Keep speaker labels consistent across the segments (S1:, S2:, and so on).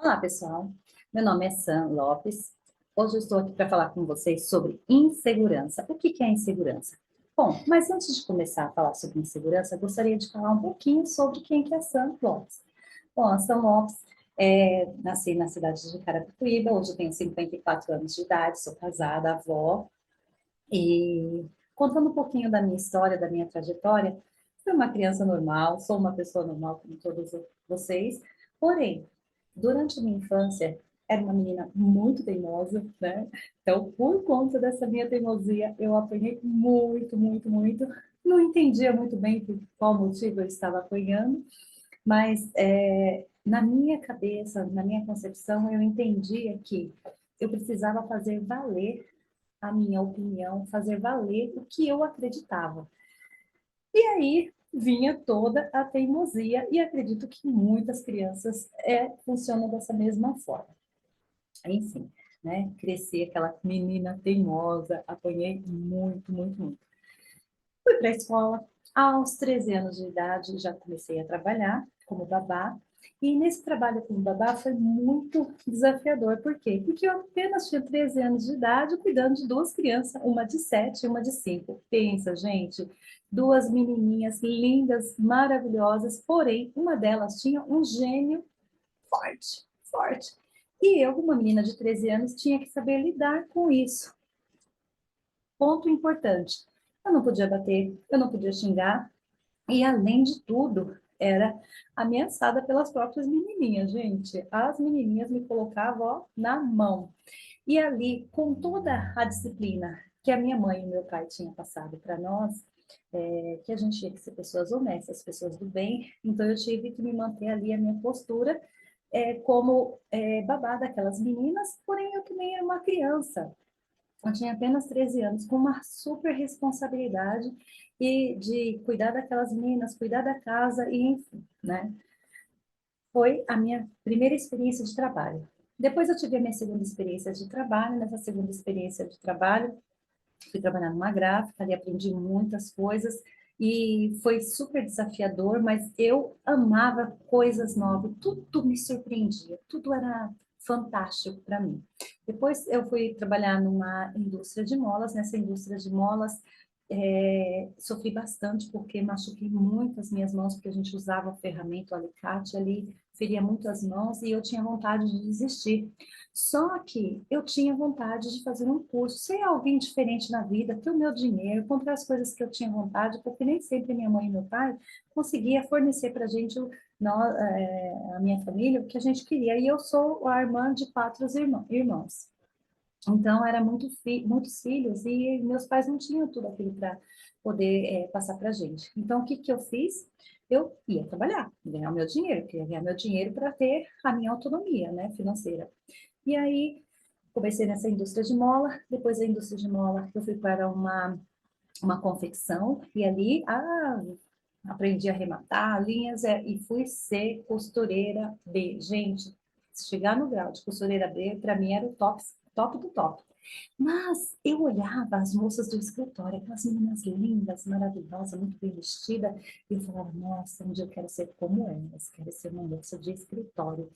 S1: Olá, pessoal. Meu nome é Sam Lopes. Hoje eu estou aqui para falar com vocês sobre insegurança. O que é insegurança? Bom, mas antes de começar a falar sobre insegurança, eu gostaria de falar um pouquinho sobre quem que é Sam Lopes. Bom, a Sam Lopes, nasci na cidade de Carapicuíba, hoje eu tenho 54 anos de idade, sou casada, avó, e contando um pouquinho da minha história, da minha trajetória, fui uma criança normal, sou uma pessoa normal como todos vocês, porém, durante a minha infância, era uma menina muito teimosa, né? Então, por conta dessa minha teimosia, eu apanhei muito, muito, muito. Não entendia muito bem por qual motivo eu estava apanhando, mas na minha cabeça, na minha concepção, eu entendia que eu precisava fazer valer a minha opinião, fazer valer o que eu acreditava. E aí vinha toda a teimosia, e acredito que muitas crianças funcionam dessa mesma forma. Enfim, né? Cresci aquela menina teimosa, apanhei muito, muito, muito. Fui para a escola, aos 13 anos de idade já comecei a trabalhar como babá, e nesse trabalho como babá foi muito desafiador. Por quê? Porque eu apenas tinha 13 anos de idade cuidando de duas crianças, uma de 7 e uma de 5. Pensa, gente, duas menininhas lindas, maravilhosas, porém uma delas tinha um gênio forte, forte. E eu, uma menina de 13 anos, tinha que saber lidar com isso. Ponto importante. Eu não podia bater, eu não podia xingar, e além de tudo, era ameaçada pelas próprias menininhas, gente. As menininhas me colocavam, ó, na mão. E ali, com toda a disciplina que a minha mãe e meu pai tinham passado para nós, que a gente tinha que ser pessoas honestas, pessoas do bem, então eu tive que me manter ali a minha postura como babá daquelas meninas, porém eu também era uma criança. Eu tinha apenas 13 anos, com uma super responsabilidade e de cuidar daquelas meninas, cuidar da casa e enfim, né? Foi a minha primeira experiência de trabalho. Depois eu tive a minha segunda experiência de trabalho. Nessa segunda experiência de trabalho, fui trabalhar numa gráfica, ali aprendi muitas coisas e foi super desafiador, mas eu amava coisas novas, tudo me surpreendia, tudo era fantástico para mim. Depois eu fui trabalhar numa indústria de molas, nessa indústria de molas sofri bastante porque machuquei muito as minhas mãos, porque a gente usava a ferramenta, o alicate ali, feria muito as mãos e eu tinha vontade de desistir. Só que eu tinha vontade de fazer um curso, ser alguém diferente na vida, ter o meu dinheiro, comprar as coisas que eu tinha vontade, porque nem sempre minha mãe e meu pai conseguia fornecer para a gente, a minha família, o que a gente queria. E eu sou a irmã de quatro irmãos. Então, era muitos filhos e meus pais não tinham tudo aquilo para poder passar para a gente. Então, o que que eu fiz? Eu ia trabalhar, ganhar o meu dinheiro, queria ganhar meu dinheiro para ter a minha autonomia, né, financeira. E aí, comecei nessa indústria de mola, depois da indústria de mola, eu fui para uma confecção, e ali, aprendi a arrematar linhas e fui ser costureira B. Gente, chegar no grau de costureira B, para mim era o top, top do top. Mas eu olhava as moças do escritório, aquelas meninas lindas, maravilhosas, muito bem vestidas, e eu falava, nossa, um dia eu quero ser como elas, quero ser uma moça de escritório.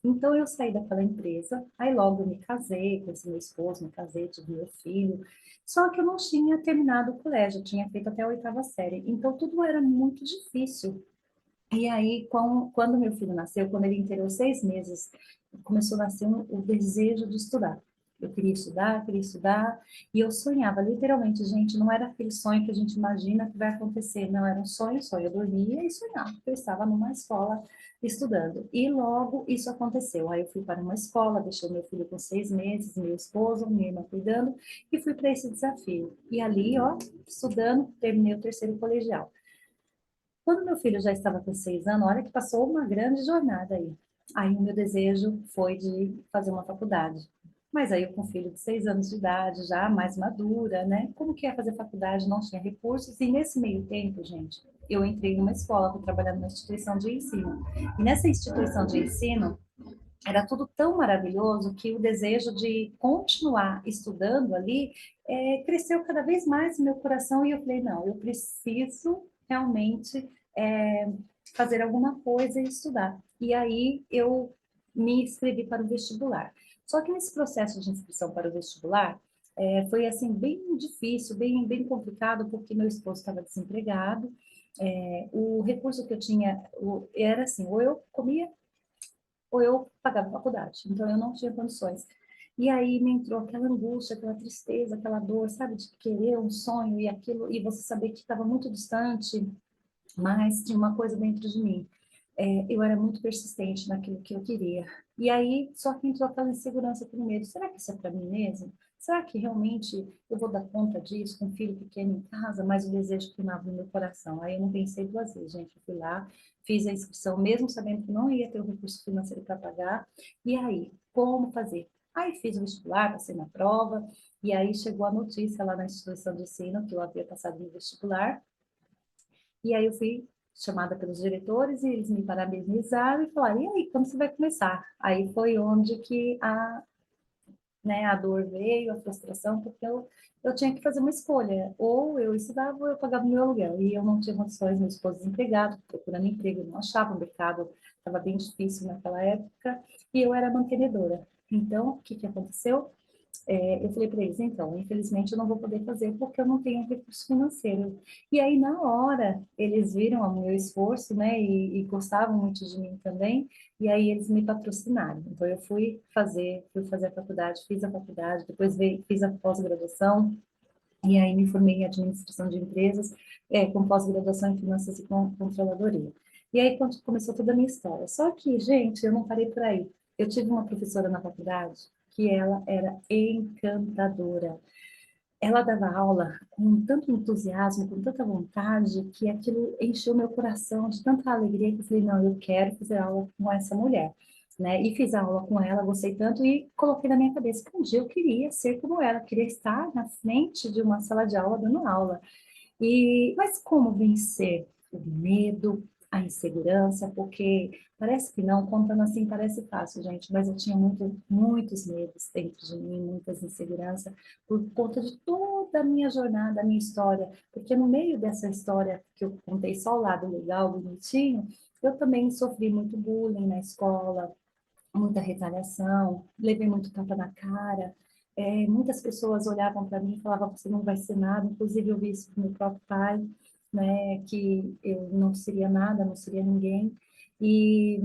S1: Então eu saí daquela empresa, aí logo eu me casei, conheci meu esposo, me casei, tive meu filho, só que eu não tinha terminado o colégio, eu tinha feito até a oitava série, então tudo era muito difícil. E aí, quando meu filho nasceu, quando ele inteirou 6 meses, começou a nascer o desejo de estudar. Eu queria estudar, e eu sonhava, literalmente, gente, não era aquele sonho que a gente imagina que vai acontecer, não, era um sonho, sonho. Eu dormia e sonhava, porque eu estava numa escola estudando. E logo isso aconteceu. Aí eu fui para uma escola, deixei meu filho com 6 meses, meu esposo, minha irmã cuidando, e fui para esse desafio. E ali, ó, estudando, terminei o terceiro colegial. Quando meu filho já estava com 6 anos, olha que passou uma grande jornada aí. Aí o meu desejo foi de fazer uma faculdade. Mas aí eu com um filho de 6 anos de idade, já mais madura, né? Como que ia fazer faculdade? Não tinha recursos. E nesse meio tempo, gente, eu entrei numa escola, fui trabalhar numa instituição de ensino. E nessa instituição de ensino, era tudo tão maravilhoso que o desejo de continuar estudando ali cresceu cada vez mais no meu coração. E eu falei, não, eu preciso realmente fazer alguma coisa e estudar. E aí eu me inscrevi para o vestibular. Só que nesse processo de inscrição para o vestibular, foi assim bem difícil, bem complicado, porque meu esposo estava desempregado. O recurso que eu tinha era assim, ou eu comia ou eu pagava a faculdade. Então eu não tinha condições. E aí me entrou aquela angústia, aquela tristeza, aquela dor, sabe, de querer um sonho e aquilo, e você saber que estava muito distante, mas tinha uma coisa dentro de mim. Eu era muito persistente naquilo que eu queria. E aí, só que entrou aquela insegurança primeiro. Será que isso é para mim mesmo? Será que realmente eu vou dar conta disso com um filho pequeno em casa? Mas o desejo queimava no meu coração. Aí eu não pensei duas vezes, gente. Eu fui lá, fiz a inscrição, mesmo sabendo que não ia ter o recurso financeiro para pagar. E aí, como fazer? Aí fiz o vestibular, passei na prova. E aí chegou a notícia lá na instituição de ensino que eu havia passado no vestibular. E aí eu fui chamada pelos diretores e eles me parabenizaram e falaram, e aí, quando você vai começar? Aí foi onde que a dor veio, a frustração, porque eu tinha que fazer uma escolha. Ou eu estudava ou eu pagava o meu aluguel. E eu não tinha condições, meu esposo desempregado, procurando emprego, eu não achava, o mercado estava bem difícil naquela época, e eu era mantenedora. Então, o que que aconteceu? Eu falei para eles, então, infelizmente eu não vou poder fazer porque eu não tenho recurso financeiro. E aí, na hora, eles viram o meu esforço, né, e gostavam muito de mim também, e aí eles me patrocinaram. Então, eu fui fazer a faculdade, fiz a faculdade, depois fiz a pós-graduação, e aí me formei em administração de empresas, com pós-graduação em finanças e controladoria. E aí, quando começou toda a minha história. Só que, gente, eu não parei por aí. Eu tive uma professora na faculdade que ela era encantadora. Ela dava aula com tanto entusiasmo, com tanta vontade, que aquilo encheu meu coração de tanta alegria que eu falei, não, eu quero fazer aula com essa mulher. Né? E fiz a aula com ela, gostei tanto e coloquei na minha cabeça que um dia eu queria ser como ela, queria estar na frente de uma sala de aula dando aula. Mas como vencer o medo, a insegurança? Porque parece que não, contando assim parece fácil, gente, mas eu tinha muitos medos dentro de mim, muitas inseguranças, por conta de toda a minha jornada, a minha história. Porque no meio dessa história que eu contei só o lado legal, bonitinho, eu também sofri muito bullying na escola, muita retaliação, levei muito tapa na cara. Muitas pessoas olhavam para mim e falavam, você não vai ser nada. Inclusive, eu vi isso com meu próprio pai, né, que eu não seria nada, não seria ninguém. E,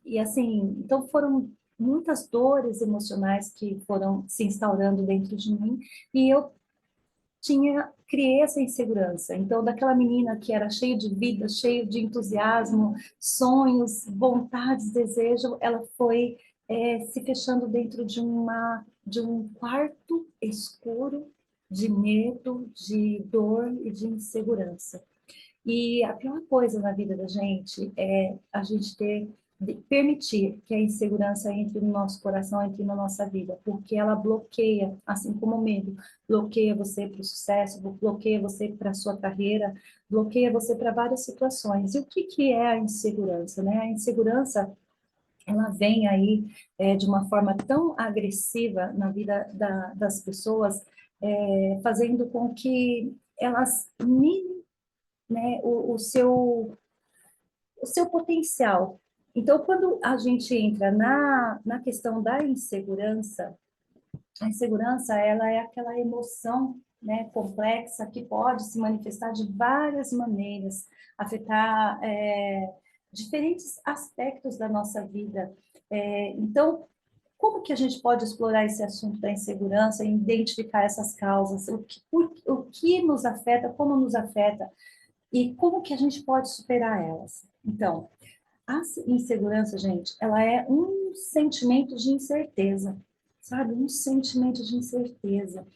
S1: e assim, então foram muitas dores emocionais que foram se instaurando dentro de mim, e eu criei essa insegurança. Então, daquela menina que era cheia de vida, cheia de entusiasmo, sonhos, vontades, desejo, ela foi se fechando dentro de um quarto escuro de medo, de dor e de insegurança. E a pior coisa na vida da gente é a gente permitir que a insegurança entre no nosso coração, entre na nossa vida, porque ela bloqueia, assim como o medo, bloqueia você para o sucesso, bloqueia você para a sua carreira, bloqueia você para várias situações. E o que que é a insegurança, né? A insegurança, ela vem aí de uma forma tão agressiva na vida das pessoas, fazendo com que elas minem, né, o seu potencial. Então, quando a gente entra na questão da insegurança, a insegurança ela é aquela emoção, né, complexa que pode se manifestar de várias maneiras, afetar diferentes aspectos da nossa vida. Então, como que a gente pode explorar esse assunto da insegurança e identificar essas causas? O que nos afeta, como nos afeta? E como que a gente pode superar elas? Então, a insegurança, gente, ela é um sentimento de incerteza, sabe? Um sentimento de incerteza,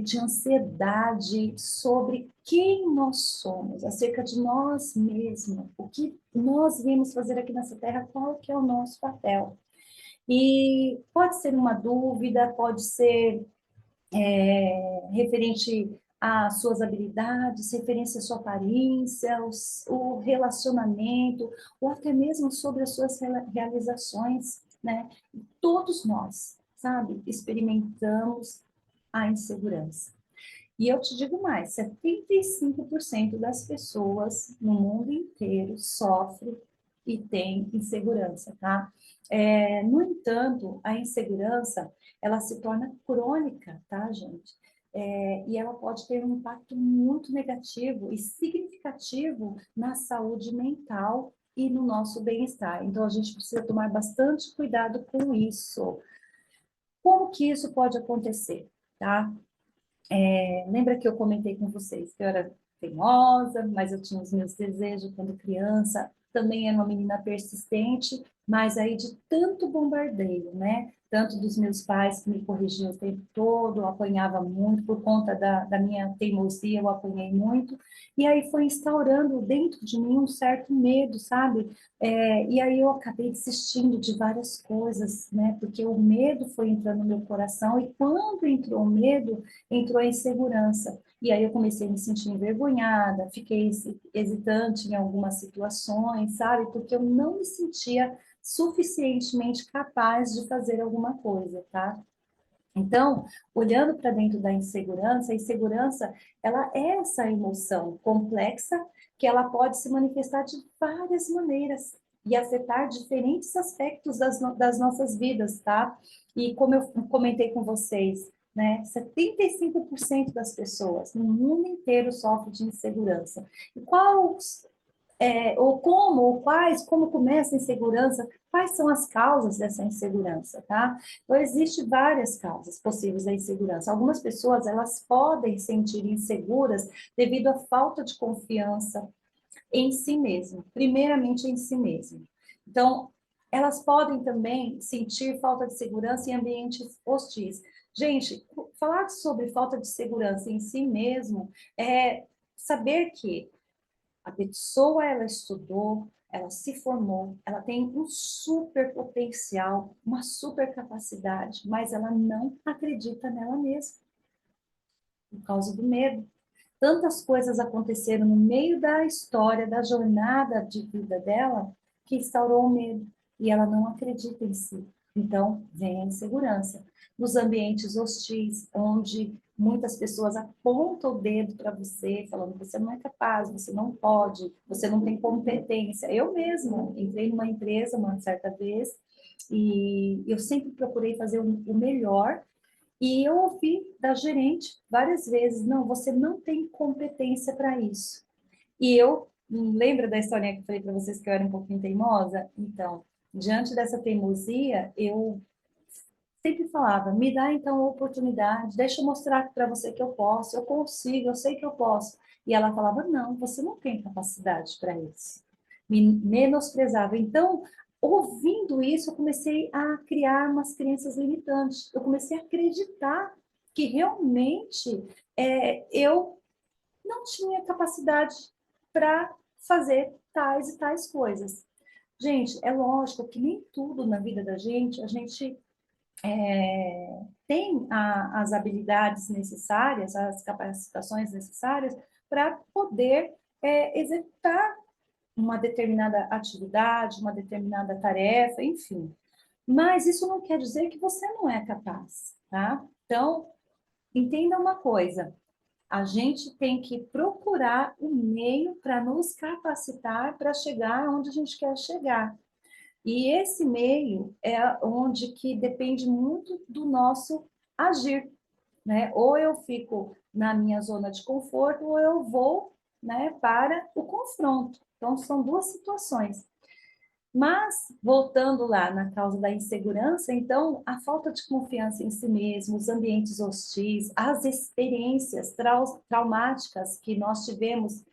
S1: de ansiedade sobre quem nós somos, acerca de nós mesmos, o que nós viemos fazer aqui nessa terra, qual que é o nosso papel. E pode ser uma dúvida, pode ser referente às suas habilidades, referência à sua aparência, o relacionamento, ou até mesmo sobre as suas realizações, né? Todos nós, sabe, experimentamos a insegurança. E eu te digo mais, 75% das pessoas no mundo inteiro sofrem e tem insegurança, tá? No entanto, a insegurança, ela se torna crônica, tá, gente? E ela pode ter um impacto muito negativo e significativo na saúde mental e no nosso bem-estar. Então, a gente precisa tomar bastante cuidado com isso. Como que isso pode acontecer, tá? Lembra que eu comentei com vocês que eu era teimosa, mas eu tinha os meus desejos quando criança, também era uma menina persistente, mas aí de tanto bombardeio, né? Tanto dos meus pais que me corrigiam o tempo todo, eu apanhava muito por conta da minha teimosia, eu apanhei muito, e aí foi instaurando dentro de mim um certo medo, sabe? E aí eu acabei desistindo de várias coisas, né? Porque o medo foi entrando no meu coração, e quando entrou o medo, entrou a insegurança. E aí eu comecei a me sentir envergonhada, fiquei hesitante em algumas situações, sabe? Porque eu não me sentia suficientemente capaz de fazer alguma coisa, tá? Então, olhando para dentro da insegurança, a insegurança, ela é essa emoção complexa que ela pode se manifestar de várias maneiras e afetar diferentes aspectos das nossas vidas, tá? E como eu comentei com vocês, né, 75% das pessoas no mundo inteiro sofrem de insegurança. E ou quais, como começa a insegurança, quais são as causas dessa insegurança, tá? Então, existem várias causas possíveis da insegurança. Algumas pessoas, elas podem sentir inseguras devido à falta de confiança em si mesmo, primeiramente em si mesmo. Então, elas podem também sentir falta de segurança em ambientes hostis. Gente, falar sobre falta de segurança em si mesmo é saber que a pessoa, ela estudou, ela se formou, ela tem um super potencial, uma super capacidade, mas ela não acredita nela mesma, por causa do medo. Tantas coisas aconteceram no meio da história, da jornada de vida dela, que instaurou o medo, e ela não acredita em si. Então, vem a insegurança. Nos ambientes hostis, onde muitas pessoas apontam o dedo para você, falando que você não é capaz, você não pode, você não tem competência. Eu mesma entrei numa empresa uma certa vez, e eu sempre procurei fazer o melhor, e eu ouvi da gerente várias vezes: não, você não tem competência para isso. E eu, lembra da historinha que eu falei para vocês que eu era um pouquinho teimosa? Então, diante dessa teimosia, eu sempre falava: me dá então a oportunidade, deixa eu mostrar para você que eu posso, eu consigo, eu sei que eu posso. E ela falava: não, você não tem capacidade para isso. Me menosprezava. Então, ouvindo isso, eu comecei a criar umas crenças limitantes. Eu comecei a acreditar que realmente eu não tinha capacidade para fazer tais e tais coisas. Gente, é lógico que nem tudo na vida da gente, a gente tem as habilidades necessárias, as capacitações necessárias para poder executar uma determinada atividade, uma determinada tarefa, enfim. Mas isso não quer dizer que você não é capaz, tá? Então, entenda uma coisa: a gente tem que procurar um meio para nos capacitar para chegar onde a gente quer chegar. E esse meio é onde que depende muito do nosso agir, né? Ou eu fico na minha zona de conforto, ou eu vou, né, para o confronto. Então, são duas situações. Mas, voltando lá na causa da insegurança, então, a falta de confiança em si mesmo, os ambientes hostis, as experiências traumáticas que nós tivemos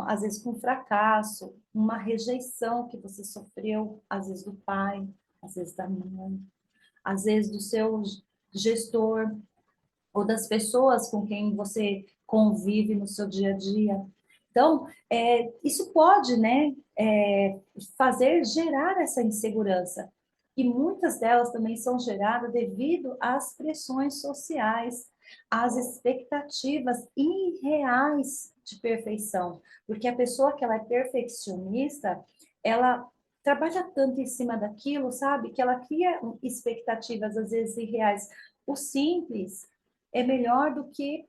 S1: às vezes com fracasso, uma rejeição que você sofreu, às vezes do pai, às vezes da mãe, às vezes do seu gestor, ou das pessoas com quem você convive no seu dia a dia. Então, isso pode, né, fazer gerar essa insegurança. E muitas delas também são geradas devido às pressões sociais, às expectativas irreais de perfeição. Porque a pessoa que ela é perfeccionista, ela trabalha tanto em cima daquilo, sabe, que ela cria expectativas às vezes irreais. O simples é melhor do que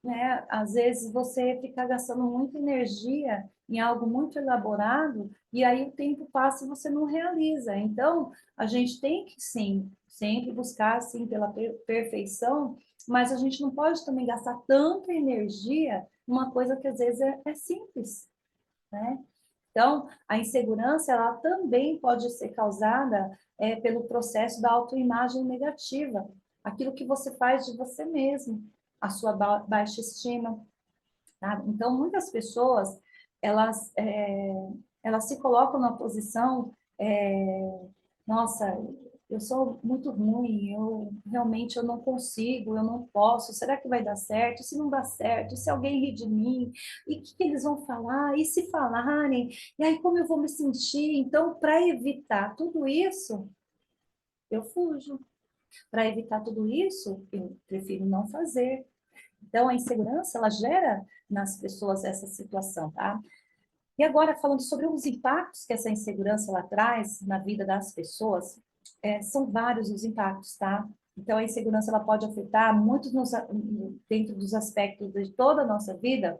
S1: né? Às vezes você fica gastando muita energia em algo muito elaborado e aí o tempo passa e você não realiza. Então, a gente tem que, sim, sempre buscar, sim, pela perfeição, mas a gente não pode também gastar tanta energia numa coisa que às vezes é simples, né? Então, a insegurança, ela também pode ser causada pelo processo da autoimagem negativa, aquilo que você faz de você mesmo, a sua baixa estima, tá? Então, muitas pessoas, elas, elas se colocam na posição, nossa, eu sou muito ruim, eu realmente eu não consigo, eu não posso, será que vai dar certo? Se não dá certo, se alguém rir de mim, e o que eles vão falar? E se falarem? E aí como eu vou me sentir? Então, para evitar tudo isso, eu fujo. Para evitar tudo isso, eu prefiro não fazer. Então, a insegurança, ela gera nas pessoas essa situação, tá? E agora, falando sobre os impactos que essa insegurança ela traz na vida das pessoas, são vários os impactos, tá? Então, a insegurança ela pode afetar muito dentro dos aspectos de toda a nossa vida,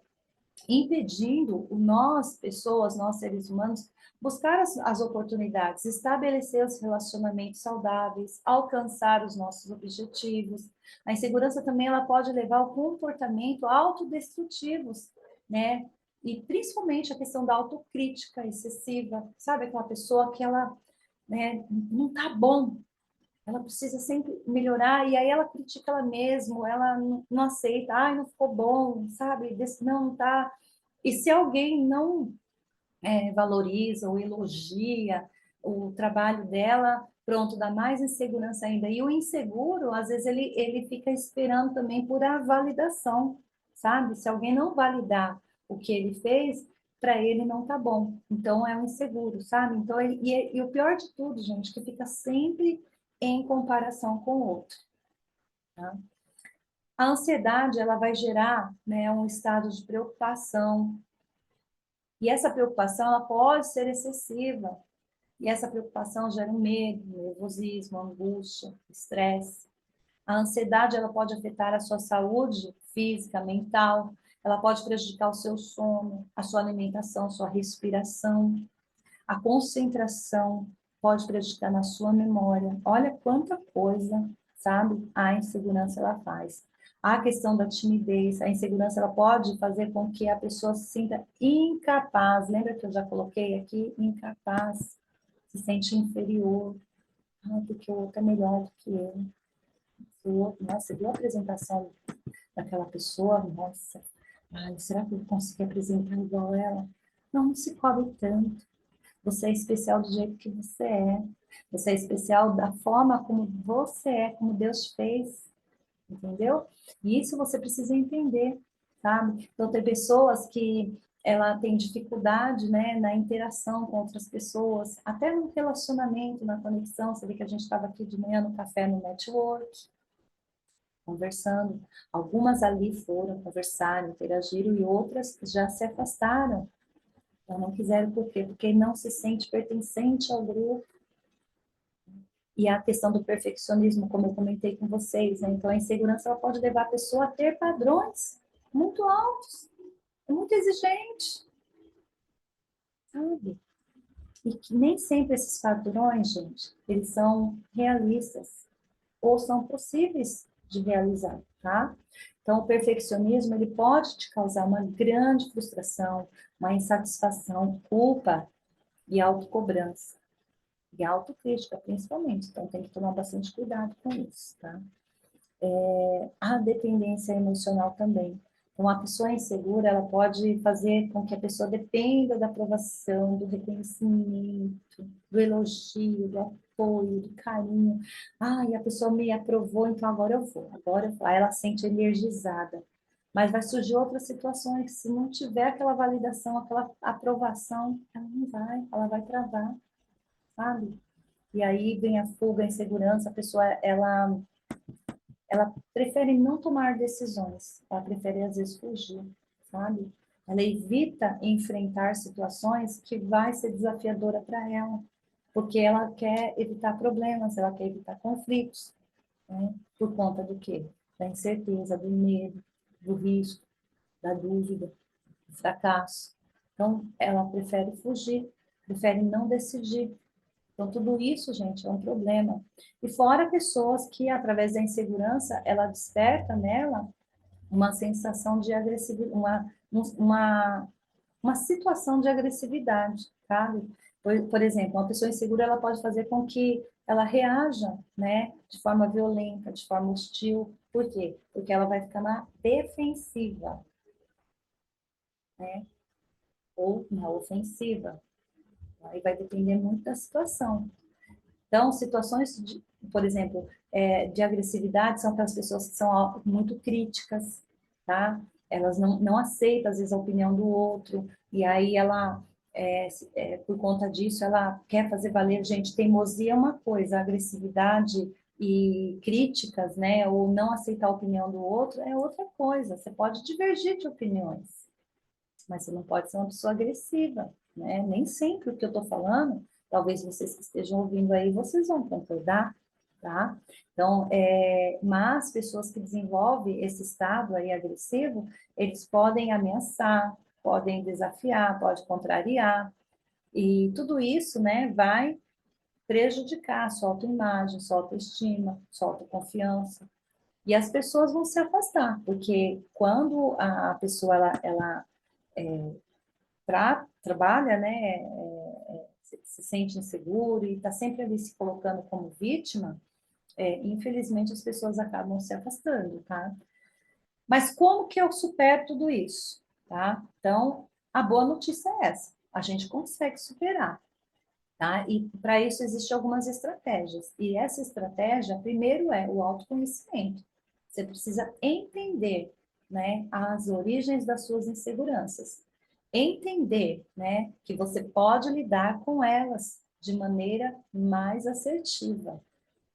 S1: impedindo nós, pessoas, nós seres humanos, buscar as oportunidades, estabelecer os relacionamentos saudáveis, alcançar os nossos objetivos. A insegurança também ela pode levar ao comportamento autodestrutivos, né? E principalmente a questão da autocrítica excessiva, sabe? Aquela pessoa que ela, né, não tá bom, ela precisa sempre melhorar, e aí ela critica ela mesma, ela não aceita, ai, não ficou bom, sabe? Desse, não tá. E se alguém não valoriza ou elogia o trabalho dela, pronto, dá mais insegurança ainda. E o inseguro, às vezes, ele fica esperando também por a validação, sabe? Se alguém não validar o que ele fez, para ele não tá bom. Então, é um inseguro, sabe? Então, e o pior de tudo, gente, que fica sempre em comparação com o outro. Tá? A ansiedade, ela vai gerar, né, um estado de preocupação, e essa preocupação, ela pode ser excessiva, e essa preocupação gera um medo, nervosismo, angústia, estresse. A ansiedade, ela pode afetar a sua saúde física, mental, ela pode prejudicar o seu sono, a sua alimentação, sua respiração, a concentração, pode prejudicar na sua memória. Olha quanta coisa, sabe, a insegurança ela faz. A questão da timidez, a insegurança ela pode fazer com que a pessoa se sinta incapaz. Lembra que eu já coloquei aqui? Incapaz, se sente inferior, porque o outro é melhor do que eu. O outro, nossa, você viu a apresentação daquela pessoa? Nossa, ai, será que eu vou conseguir apresentar igual ela? Não, não se cobre tanto. Você é especial do jeito que você é. Você é especial da forma como você é, como Deus te fez, entendeu? E isso você precisa entender, sabe? Então, tem pessoas que ela tem dificuldade, né, na interação com outras pessoas, até no relacionamento, na conexão. Você vê que a gente estava aqui de manhã no café no network, conversando. Algumas ali foram conversar, interagiram e outras já se afastaram. Então, não quiseram por quê? Porque não se sente pertencente ao grupo. E a questão do perfeccionismo, como eu comentei com vocês, né? Então, a insegurança ela pode levar a pessoa a ter padrões muito altos, muito exigentes, sabe? E que nem sempre esses padrões, gente, eles são realistas ou são possíveis de realizar, tá? Então, o perfeccionismo, ele pode te causar uma grande frustração, uma insatisfação, culpa e autocobrança. E autocrítica, principalmente. Então, tem que tomar bastante cuidado com isso, tá? A dependência emocional também. Então, a pessoa insegura, ela pode fazer com que a pessoa dependa da aprovação, do reconhecimento, do elogio, do apoio, do carinho. Ah, e a pessoa me aprovou, então agora eu vou, agora eu vou. Aí ela se sente energizada. Mas vai surgir outras situações, se não tiver aquela validação, aquela aprovação, ela não vai, ela vai travar, sabe? E aí vem a fuga, a insegurança, a pessoa, ela prefere não tomar decisões, ela prefere às vezes fugir, sabe? Ela evita enfrentar situações que vai ser desafiadora para ela, porque ela quer evitar problemas, ela quer evitar conflitos, né? Por conta do quê? Da incerteza, do medo, do risco, da dúvida, do fracasso. Então, ela prefere fugir, prefere não decidir. Então, tudo isso, gente, é um problema. E fora pessoas que, através da insegurança, ela desperta nela uma sensação de agressividade, uma situação de agressividade, sabe? Por exemplo, uma pessoa insegura, ela pode fazer com que ela reaja, né, de forma violenta, de forma hostil. Por quê? Porque ela vai ficar na defensiva, né, ou na ofensiva. Aí vai depender muito da situação. Então, situações, por exemplo, de agressividade são aquelas pessoas que são muito críticas, tá? Elas não aceitam, às vezes, a opinião do outro, e aí ela, por conta disso, ela quer fazer valer. Gente, teimosia é uma coisa, agressividade e críticas, né, ou não aceitar a opinião do outro é outra coisa. Você pode divergir de opiniões, mas você não pode ser uma pessoa agressiva, né? Nem sempre o que eu estou falando, talvez vocês que estejam ouvindo aí, vocês vão concordar, tá? Então, mas pessoas que desenvolvem esse estado aí agressivo, eles podem ameaçar, podem desafiar, pode contrariar, e tudo isso, né, vai prejudicar a sua autoimagem, sua autoestima, sua autoconfiança. E as pessoas vão se afastar, porque quando a pessoa ela trabalha, né, se sente inseguro e está sempre ali se colocando como vítima, infelizmente as pessoas acabam se afastando, tá? Mas como que eu supero tudo isso, tá? Então, a boa notícia é essa, a gente consegue superar, tá? E para isso existem algumas estratégias. E essa estratégia, primeiro é o autoconhecimento. Você precisa entender, né, as origens das suas inseguranças. Entender, né, que você pode lidar com elas de maneira mais assertiva,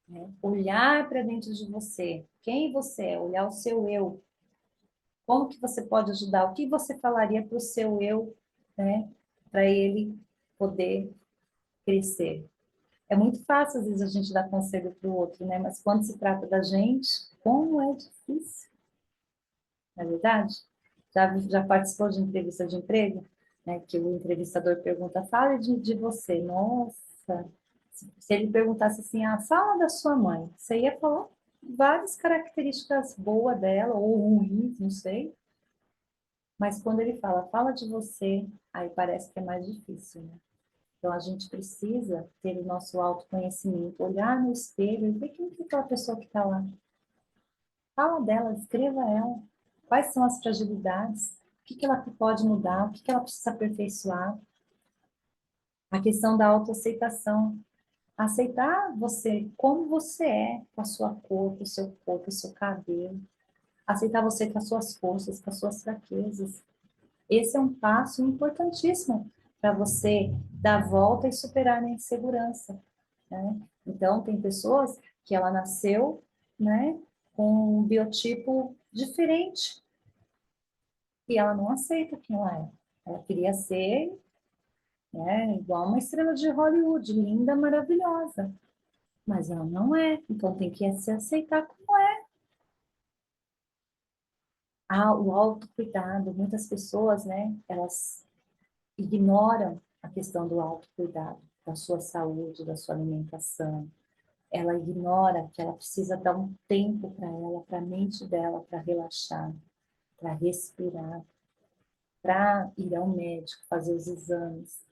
S1: né? Olhar para dentro de você, quem você é, olhar o seu eu, como que você pode ajudar, o que você falaria para o seu eu, né, para ele poder crescer. É muito fácil, às vezes, a gente dar conselho para o outro, né? Mas quando se trata da gente, como é difícil, não é verdade? Já participou de entrevista de emprego? Né? Que o entrevistador pergunta, fale de você. Nossa, se ele perguntasse assim, ah, fala da sua mãe, você ia falar várias características boas dela, ou ruins, não sei. Mas quando ele fala, fala de você, aí parece que é mais difícil, né? Então, a gente precisa ter o nosso autoconhecimento, olhar no espelho e ver quem que é aquela pessoa que está lá. Fala dela, escreva ela. Quais são as fragilidades? O que que ela pode mudar? O que que ela precisa aperfeiçoar? A questão da autoaceitação. Aceitar você como você é, com a sua cor, com o seu corpo, com o seu cabelo. Aceitar você com as suas forças, com as suas fraquezas. Esse é um passo importantíssimo para você dar a volta e superar a insegurança, né? Então, tem pessoas que ela nasceu, né, com um biotipo diferente e ela não aceita quem ela é. Ela queria ser, né, igual uma estrela de Hollywood, linda, maravilhosa, mas ela não é. Então, tem que se aceitar como é. Ah, o autocuidado. Muitas pessoas, né, elas ignoram a questão do autocuidado, da sua saúde, da sua alimentação. Ela ignora que ela precisa dar um tempo para ela, para a mente dela, para relaxar, para respirar, para ir ao médico, fazer os exames.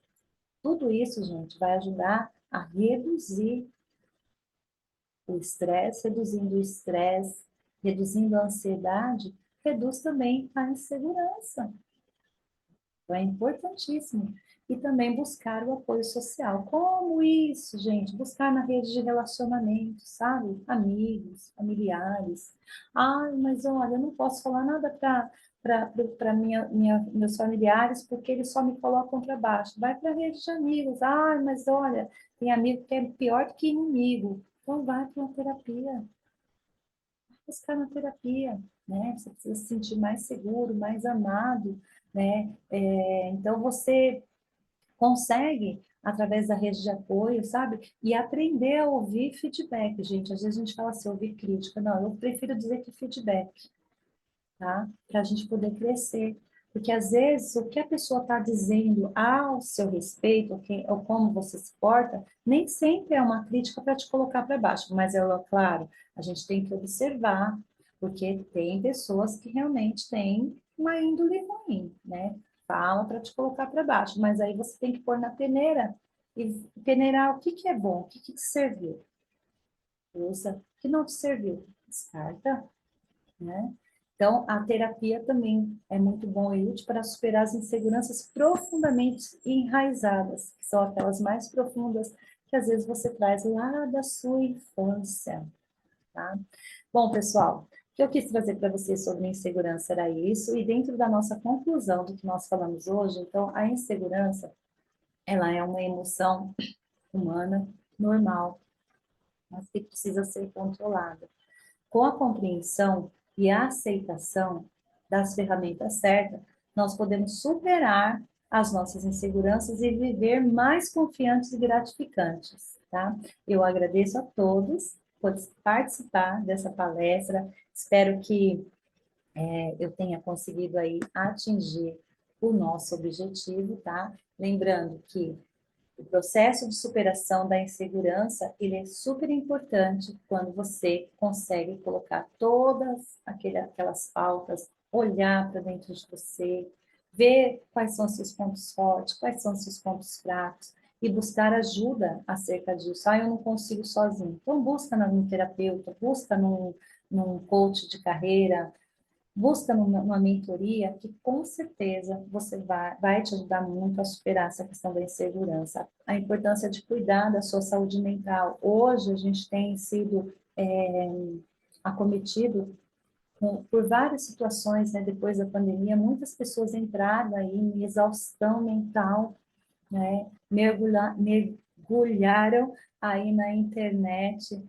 S1: Tudo isso, gente, vai ajudar a reduzir o estresse, reduzindo a ansiedade, reduz também a insegurança. Então, é importantíssimo. E também buscar o apoio social. Como isso, gente? Buscar na rede de relacionamento, sabe? Amigos, familiares. Ai, mas olha, eu não posso falar nada para meus familiares porque eles só me colocam para baixo. Vai para a rede de amigos. Ai, mas olha, tem amigo que é pior do que inimigo. Então vai para uma terapia. Buscar na terapia, né? Você precisa se sentir mais seguro, mais amado, né? Então você consegue através da rede de apoio, sabe? E aprender a ouvir feedback, gente. Às vezes a gente fala assim, ouvir crítica. Não, eu prefiro dizer que feedback. tá? Para a gente poder crescer. Porque, às vezes, o que a pessoa está dizendo ao seu respeito, ou como você se porta, nem sempre é uma crítica para te colocar para baixo. Mas, claro, a gente tem que observar, porque tem pessoas que realmente têm uma índole ruim, né? Fala para te colocar para baixo, mas aí você tem que pôr na peneira e peneirar o que que é bom, o que que te serviu. Usa, o que não te serviu, descarta, né? Então, a terapia também é muito bom e útil para superar as inseguranças profundamente enraizadas, que são aquelas mais profundas que às vezes você traz lá da sua infância, tá? Bom, pessoal, o que eu quis trazer para vocês sobre insegurança era isso, e dentro da nossa conclusão do que nós falamos hoje, então, a insegurança, ela é uma emoção humana normal, mas que precisa ser controlada. Com a compreensão e a aceitação das ferramentas certas, nós podemos superar as nossas inseguranças e viver mais confiantes e gratificantes, tá? Eu agradeço a todos por participar dessa palestra. Espero que eu tenha conseguido aí atingir o nosso objetivo, tá? Lembrando que o processo de superação da insegurança, ele é super importante quando você consegue colocar todas aquelas pautas, olhar para dentro de você, ver quais são os seus pontos fortes, quais são os seus pontos fracos, e buscar ajuda acerca disso. Ah, eu não consigo sozinho. Então, busca num terapeuta, busca num coach de carreira, busca uma mentoria que com certeza você vai te ajudar muito a superar essa questão da insegurança. A importância de cuidar da sua saúde mental. Hoje a gente tem sido acometido por várias situações, né, depois da pandemia, muitas pessoas entraram aí em exaustão mental, né, mergulharam aí na internet,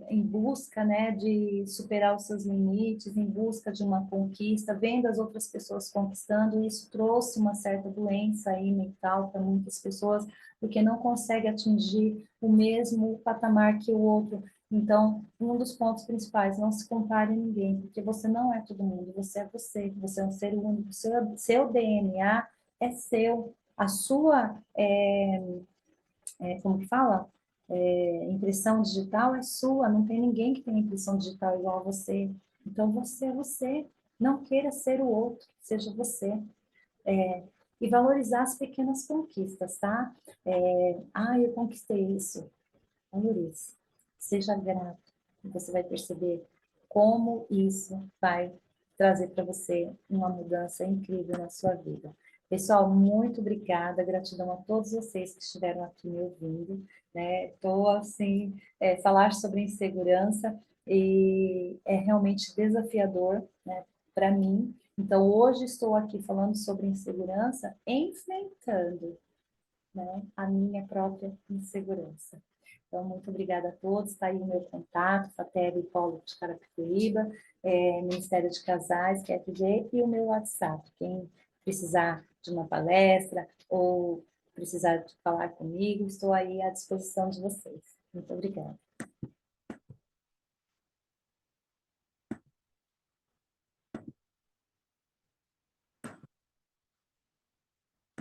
S1: em busca, né, de superar os seus limites, em busca de uma conquista, vendo as outras pessoas conquistando, e isso trouxe uma certa doença aí mental para muitas pessoas, porque não consegue atingir o mesmo patamar que o outro. Então, um dos pontos principais, não se compare a ninguém, porque você não é todo mundo, você é um ser único, seu DNA é seu, a sua, como que fala? Impressão digital é sua, não tem ninguém que tenha impressão digital igual a você. Então, você é você. Não queira ser o outro, seja você. E valorizar as pequenas conquistas, tá? Eu conquistei isso. Valorize. Seja grato. E você vai perceber como isso vai trazer para você uma mudança incrível na sua vida. Pessoal, muito obrigada, gratidão a todos vocês que estiveram aqui me ouvindo, né? Estou assim, falar sobre insegurança e é realmente desafiador, né, para mim. Então, hoje estou aqui falando sobre insegurança, enfrentando, né, a minha própria insegurança. Então, muito obrigada a todos. Está aí o meu contato, Fateri Polo de Carapicuíba, Ministério de Casais, que é FG, e o meu WhatsApp. Quem precisar de uma palestra ou precisar de falar comigo, estou aí à disposição de vocês. Muito obrigada.